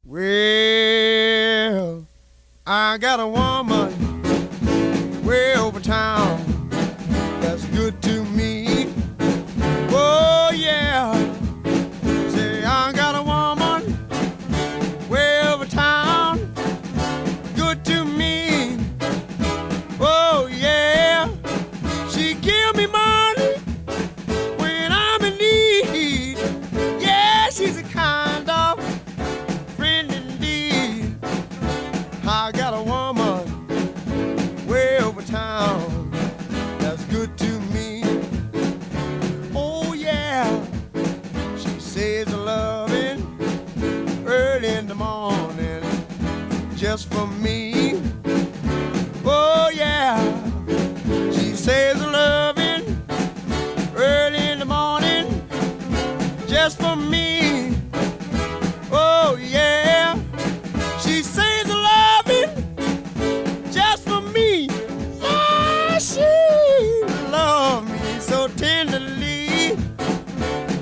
Well, I got a woman way over town that's good to me. Oh yeah, say I got a woman way over town, good to me. Oh yeah, she give me money when I'm in need. Yeah, she's a kind of friend indeed. I got a woman way over town that's good to me. Oh yeah, she says a loving early in the morning just for me. Oh yeah, she says a loving early in the morning just for me. Oh yeah, she says a loving just for me. Yeah, she loves me so tenderly.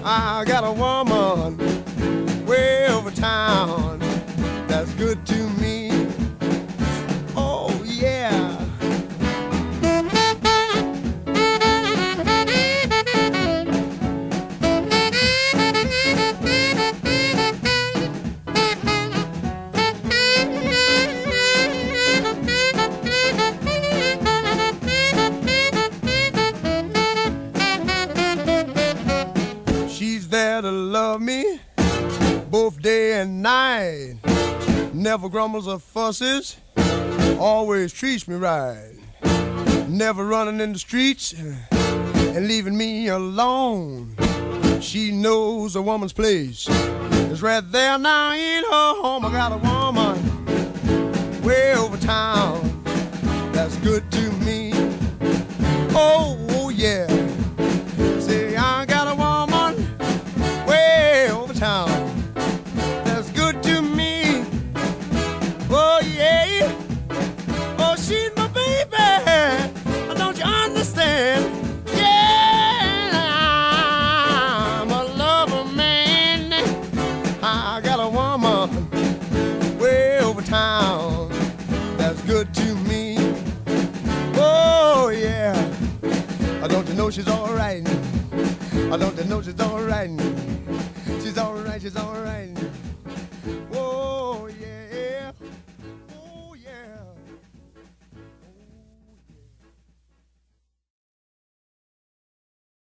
I got a woman way over town that's good to me. Oh yeah. She's there to love me both day and night. Never grumbles or fusses, always treats me right. Never running in the streets and leaving me alone. She knows a woman's place is right there now in her home. I got a woman way over town that's good to me. Oh yeah, say I got a woman way over town that's good to me. Oh yeah, oh she's my baby, don't you understand? Yeah, I'm a lover man. I got a woman way over town that's good to me. Oh yeah, don't you know she's alright? Don't you know she's alright? She's alright, she's alright.